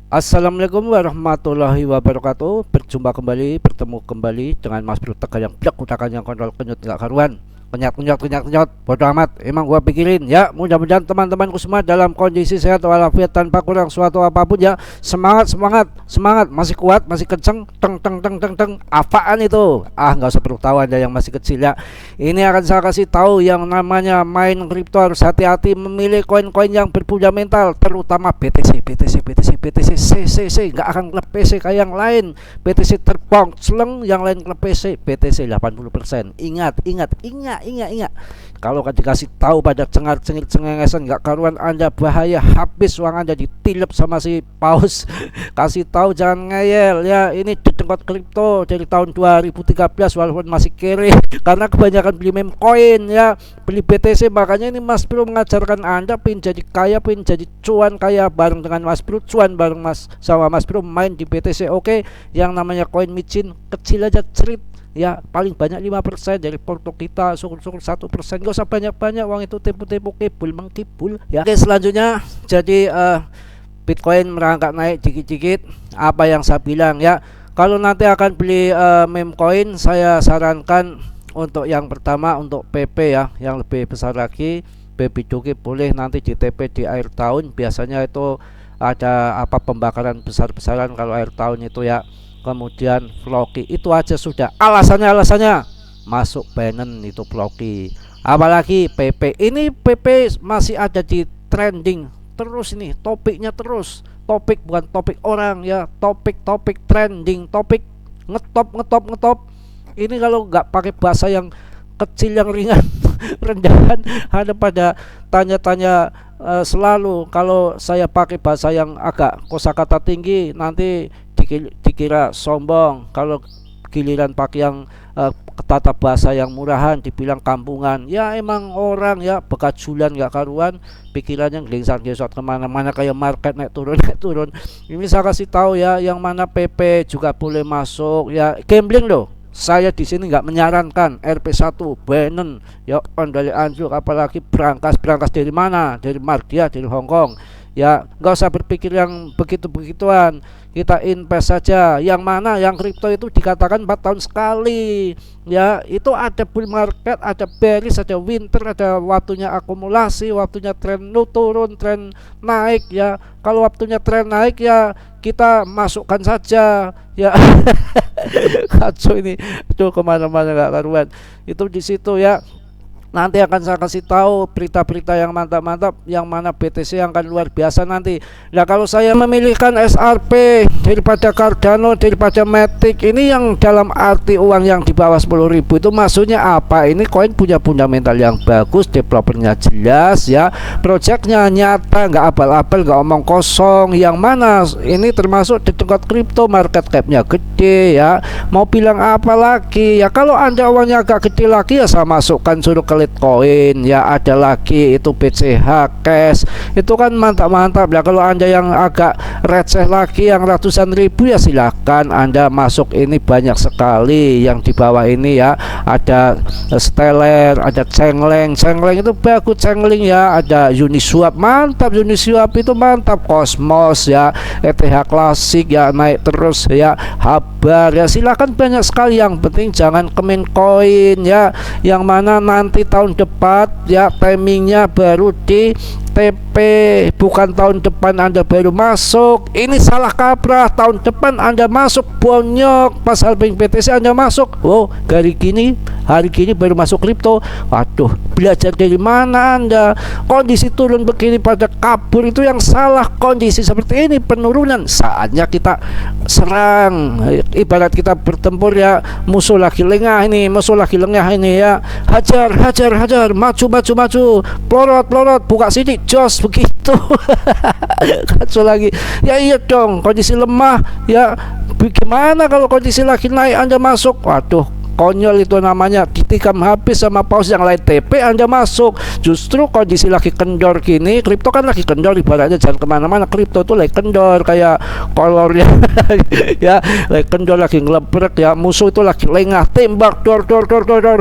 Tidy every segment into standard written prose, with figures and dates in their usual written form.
Assalamualaikum warahmatullahi wabarakatuh. Bertemu kembali dengan Mas Bro Tegar yang blek utakan yang kontrol kenyut nggak karuan. Kenyat bodo amat, emang gua pikirin ya. Mudah-mudahan teman-temanku semua dalam kondisi sehat walafiat tanpa kurang suatu apapun ya. Semangat, masih kuat, masih kenceng. Teng. Apaan itu? Nggak usah perlu tahu Anda yang masih kecil ya. Ini akan saya kasih tahu yang namanya main kripto harus hati-hati memilih koin-koin yang berfundamental, terutama BTC, CC nggak akan klub PC kayak yang lain. BTC terbang seleng, yang lain klub PC. BTC 80%. Ingat. Kalau dikasih tahu pada cengengesan nggak karuan, Anda bahaya, habis uang Anda ditilep sama si paus. Kasih tahu jangan ngeyel ya. Ini dedengkot kripto dari tahun 2013 walaupun masih kere karena kebanyakan beli meme coin ya, beli BTC. Makanya ini Mas Bro mengajarkan Anda pin jadi kaya, pin jadi cuan kaya bareng dengan Mas Bro, cuan bareng sama Mas Bro main di BTC. Oke, yang namanya koin micin kecil aja cerit ya, paling banyak 5% dari porto kita, syukur-syukur 1%, gak usah banyak-banyak uang itu, tempo-tempo mengkibul ya. Oke, selanjutnya jadi Bitcoin merangkak naik dikit-dikit. Apa yang saya bilang ya, kalau nanti akan beli meme coin, saya sarankan untuk yang pertama untuk PP ya, yang lebih besar lagi. Baby Doge boleh nanti di TP di akhir tahun, biasanya itu ada pembakaran besar-besaran kalau akhir tahun itu ya. Kemudian Floki, itu aja sudah. Alasannya masuk Binance itu Floki. Apalagi PP, ini PP masih ada di trending terus, ini topiknya terus, topik bukan topik orang ya, topik trending, topik ngetop. Ini kalau nggak pakai bahasa yang kecil yang ringan rendahan, ada pada tanya-tanya selalu. Kalau saya pakai bahasa yang agak kosakata tinggi nanti dikira sombong. Kalau giliran pakai yang tata bahasa yang murahan dibilang kampungan. Ya emang orang ya bekajulan gak karuan, pikirannya gelisat kemana-mana kayak market naik turun. Ini saya kasih tahu ya, yang mana PP juga boleh masuk ya. Gambling loh, saya di sini nggak menyarankan RP1 Binance ya, dari anjlok, apalagi berangkas dari mana, dari Mardia, dari Hongkong ya. Nggak usah berpikir yang begituan, kita invest saja. Yang mana yang kripto itu dikatakan 4 tahun sekali ya. Itu ada bull market, ada bearish, ada winter, ada waktunya akumulasi, waktunya tren turun, tren naik ya. Kalau waktunya tren naik ya kita masukkan saja ya. Kacau ini tuh, kemana-mana nggak karuan itu di situ ya. Nanti akan saya kasih tahu berita-berita yang mantap-mantap, yang mana BTC yang akan luar biasa nanti. Nah, kalau saya memilihkan SRP daripada Cardano, daripada Matic, ini yang dalam arti uang yang di bawah 10.000 itu maksudnya apa? Ini koin punya fundamental yang bagus, developernya jelas ya, projectnya nyata, nggak abal-abal, nggak omong kosong. Yang mana ini termasuk di tingkat kripto, market capnya gede ya. Mau bilang apa lagi ya? Kalau Anda uangnya agak gede lagi ya saya masukkan, suruh ke koin ya. Ada lagi itu BCH Cash, itu kan mantap ya. Kalau Anda yang agak receh lagi yang ratusan ribu ya silahkan Anda masuk, ini banyak sekali yang di bawah ini ya. Ada Stellar, ada Cengleng itu bagus, Cengleng ya. Ada Uniswap, mantap, Uniswap itu mantap. Cosmos ya, ETH Klasik ya naik terus ya. Habar ya, silahkan, banyak sekali. Yang penting jangan kemin koin ya, yang mana nanti tahun depan ya timingnya baru di TP, bukan tahun depan Anda baru masuk. Ini salah kaprah, tahun depan Anda masuk bonyok, pas halving BTC Anda masuk. Oh, hari gini baru masuk kripto. Waduh, belajar dari mana Anda? Kondisi turun begini pada kabur, itu yang salah. Kondisi seperti ini penurunan, saatnya kita serang. Ibarat kita bertempur ya, musuh lagi lengah ini ya. Hajar, maju, pelorot, buka sini, jos, begitu. Kacau lagi ya. Iya dong, kondisi lemah ya. Bagaimana kalau kondisi lagi naik Anda masuk? Waduh, konyol itu namanya, ditikam habis sama paus yang lain TP Anda masuk. Justru kondisi lagi kendor gini, kripto kan lagi kendor, ibaratnya jangan kemana-mana, kripto itu lagi kendor kayak kolornya ya, lagi kendor, lagi ngelebrek ya, musuh itu lagi lengah, tembak dor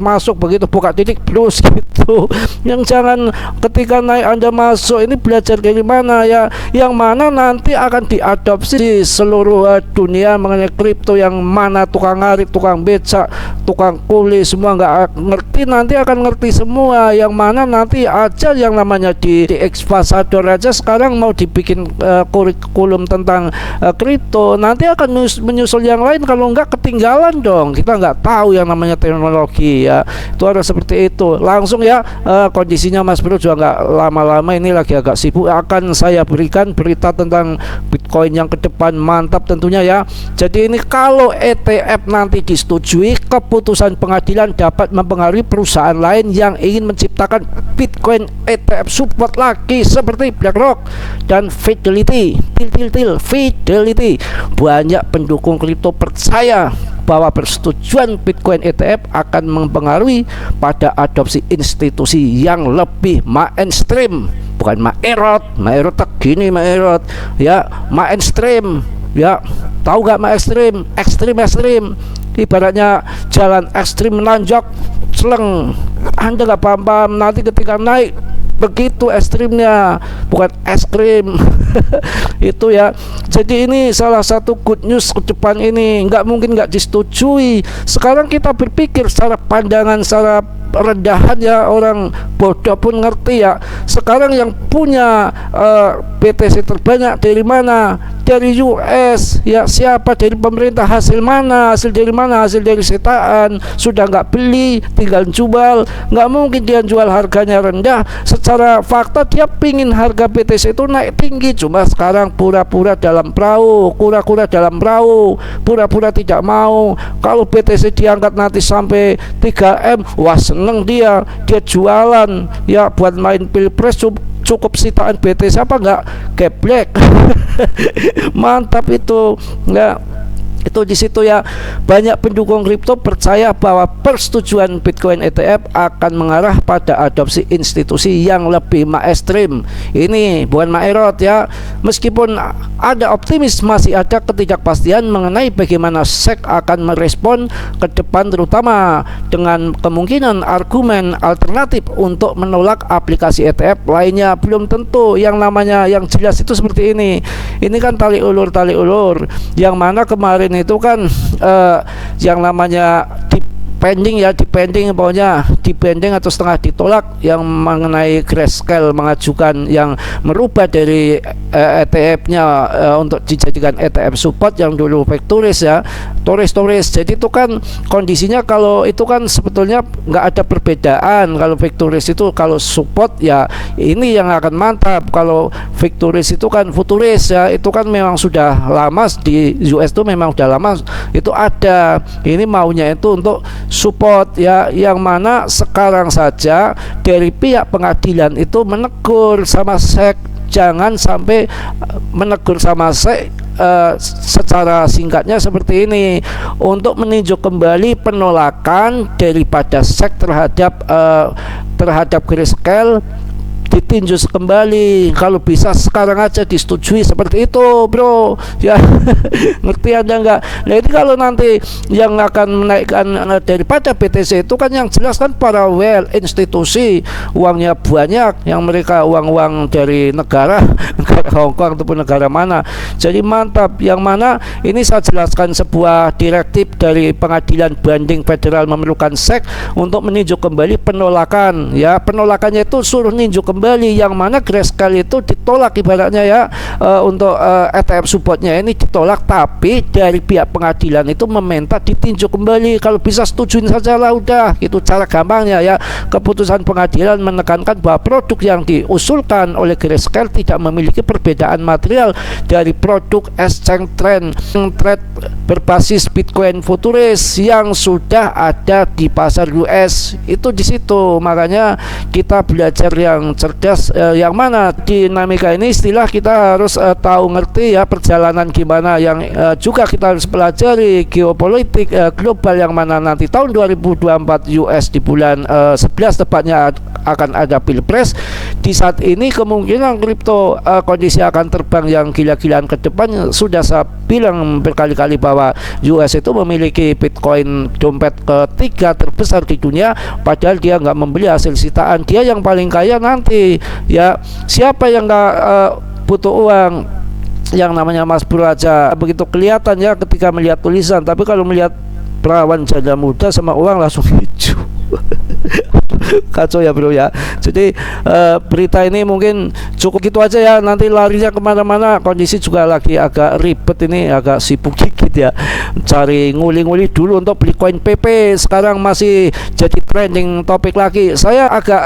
masuk, begitu buka titik terus gitu. Yang jangan ketika naik Anda masuk ini belajar dari mana ya, yang mana nanti akan diadopsi di seluruh dunia mengenai kripto, yang mana tukang ngarit, tukang becak, tukang kuli semua nggak ngerti, nanti akan ngerti semua. Yang mana nanti aja yang namanya di Expasador aja sekarang mau dibikin kurikulum tentang kripto, nanti akan menyusul yang lain, kalau nggak ketinggalan dong. Kita nggak tahu yang namanya teknologi ya, itu harus seperti itu langsung ya. Kondisinya Mas Bro juga nggak lama-lama, ini lagi agak sibuk, akan saya berikan berita tentang Bitcoin yang ke depan mantap tentunya ya. Jadi ini kalau ETF nanti disetujui, keputusan pengadilan dapat mempengaruhi perusahaan lain yang ingin menciptakan Bitcoin ETF support lagi seperti BlackRock dan Fidelity. Fidelity. Banyak pendukung kripto percaya bahwa persetujuan Bitcoin ETF akan mempengaruhi pada adopsi institusi yang lebih mainstream, bukan maerot tak gini maerot ya, mainstream ya. Tahu gak mainstream? Ekstrim, ibaratnya jalan ekstrim menanjak seleng, Anda gak paham, nanti ketika naik begitu ekstrimnya, bukan es krim itu ya. Jadi ini salah satu good news ke depan ini, nggak mungkin nggak disetujui. Sekarang kita berpikir secara pandangan, secara rendahan ya, orang bodoh pun ngerti ya. Sekarang yang punya BTC terbanyak dari mana? Dari US ya. Siapa? Dari pemerintah. Hasil mana? Hasil dari mana? Hasil dari setaan. Sudah nggak beli, tinggal jual. Nggak mungkin dia jual harganya rendah. Secara fakta dia pingin harga BTC itu naik tinggi, cuma sekarang pura-pura dalam perahu, kura-kura dalam perahu, pura-pura tidak mau. Kalau BTC diangkat nanti sampai 3M, wah seneng dia jualan ya, buat main pilpres cukup sitaan BTC apa enggak, geblek mantap itu enggak. Itu di situ ya. Banyak pendukung kripto percaya bahwa persetujuan Bitcoin ETF akan mengarah pada adopsi institusi yang lebih mainstream. Ini bukan maerot ya. Meskipun ada optimis, masih ada ketidakpastian mengenai bagaimana SEC akan merespon ke depan, terutama dengan kemungkinan argumen alternatif untuk menolak aplikasi ETF lainnya. Belum tentu yang namanya yang jelas itu seperti ini. Ini kan tali ulur yang mana kemarin itu kan yang namanya dipending pokoknya dipending atau setengah ditolak, yang mengenai Grayscale mengajukan yang merubah dari ETF-nya untuk dijadikan ETF support yang dulu Vectoris ya, Toris. Jadi itu kan kondisinya, kalau itu kan sebetulnya nggak ada perbedaan. Kalau Vectoris itu kalau support ya ini yang akan mantap. Kalau Vectoris itu kan futuris ya, itu kan memang sudah lama di US itu, memang udah lama itu ada. Ini maunya itu untuk support ya, yang mana sekarang saja dari pihak pengadilan itu menegur sama SEC. Jangan sampai menegur sama SEC secara singkatnya seperti ini, untuk meninjau kembali penolakan daripada SEC terhadap Grayscale, ditinjau kembali. Kalau bisa sekarang aja disetujui seperti itu bro ya ngerti Anda enggak? Nah ini kalau nanti yang akan menaikkan daripada BTC itu kan yang jelas kan para institusi, uangnya banyak, yang mereka uang dari negara Hongkong ataupun negara mana. Jadi mantap, yang mana ini saya jelaskan sebuah direktif dari pengadilan banding federal memerlukan SEC untuk meninjau kembali penolakan ya. Penolakannya itu suruh ninjau kembali, yang mana Grayscale itu ditolak ibaratnya ya, untuk ETF supportnya ini ditolak, tapi dari pihak pengadilan itu meminta ditinjau kembali. Kalau bisa setujuin saja lah udah, itu cara gampangnya ya. Keputusan pengadilan menekankan bahwa produk yang diusulkan oleh Grayscale tidak memiliki perbedaan material dari produk exchange trade berbasis Bitcoin futuris yang sudah ada di pasar US. Itu di situ, makanya kita belajar yang cerdas, yang mana dinamika ini istilah kita harus tahu ngerti ya, perjalanan gimana yang juga kita harus pelajari geopolitik global, yang mana nanti tahun 2024 US di bulan 11 tepatnya akan ada pilpres. Di saat ini kemungkinan kripto kondisi akan terbang yang gila-gilaan ke depan. Sudah saya bilang berkali-kali bahwa US itu memiliki Bitcoin dompet ketiga terbesar di dunia, padahal dia nggak membeli hasil sitaan. Dia yang paling kaya nanti ya. Siapa yang nggak butuh uang? Yang namanya Mas Bro aja begitu kelihatan ya ketika melihat tulisan, tapi kalau melihat perawan janda muda sama uang langsung hijau. Kacau ya bro ya. Jadi berita ini mungkin cukup gitu aja ya. Nanti larinya kemana-mana. Kondisi juga lagi agak ribet ini, agak sibuk dikit ya. Cari nguli-nguli dulu untuk beli koin PP. Sekarang masih jadi trending topik lagi. Saya agak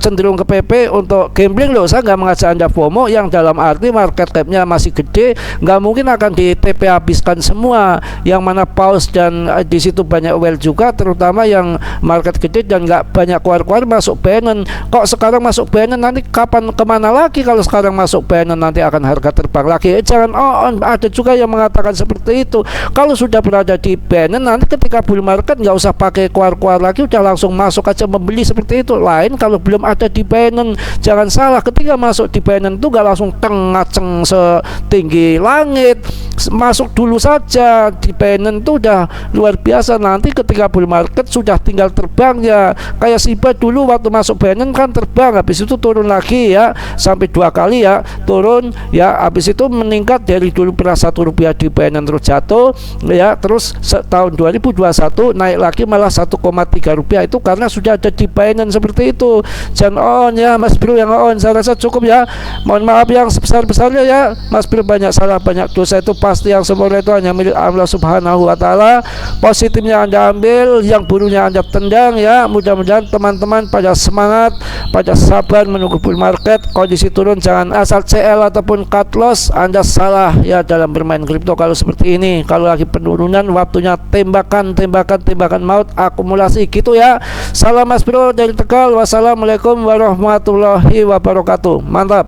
cenderung ke PP untuk gambling loh. Saya nggak mengajak Anda FOMO, yang dalam arti market capnya masih gede. Nggak mungkin akan di TP habiskan semua. Yang mana pause dan di situ banyak well juga, terutama yang market gede dan nggak banyak keluar-keluar masuk Binance. Kok sekarang masuk Binance, nanti kapan kemana lagi? Kalau sekarang masuk Binance nanti akan harga terbang lagi. Jangan ada juga yang mengatakan seperti itu. Kalau sudah berada di Binance, nanti ketika bull market nggak usah pakai keluar-keluar lagi, udah langsung masuk aja membeli seperti itu. Lain kalau belum ada di Binance. Jangan salah, ketika masuk di Binance itu nggak langsung ngaceng setinggi langit. Masuk dulu saja di Binance itu udah luar biasa. Nanti ketika bull market sudah tinggal terbangnya. Kayak Shiba dulu waktu masuk Binance kan terbang, habis itu turun lagi ya, sampai 2 kali ya turun ya, habis itu meningkat dari dulu pernah Rp1 di Binance terus jatuh ya, terus tahun 2021 naik lagi malah Rp1,3. Itu karena sudah ada di Binance seperti itu. Jangan ya Mas Bro yang saya rasa cukup ya. Mohon maaf yang sebesar-besarnya ya Mas Bro, banyak salah banyak dosa, itu pasti. Yang sempurna itu hanya milik Allah Subhanahu wa Ta'ala. Positifnya Anda ambil, yang buruknya Anda tendang ya. Mudah-mudahan teman-teman pada semangat, pada sabar menunggu bull market. Kondisi turun jangan asal CL ataupun cut loss. Anda salah ya dalam bermain kripto kalau seperti ini. Kalau lagi penurunan waktunya tembakan maut, akumulasi gitu ya. Salam Mas Bro dari Tegal. Wassalamualaikum warahmatullahi wabarakatuh. Mantap.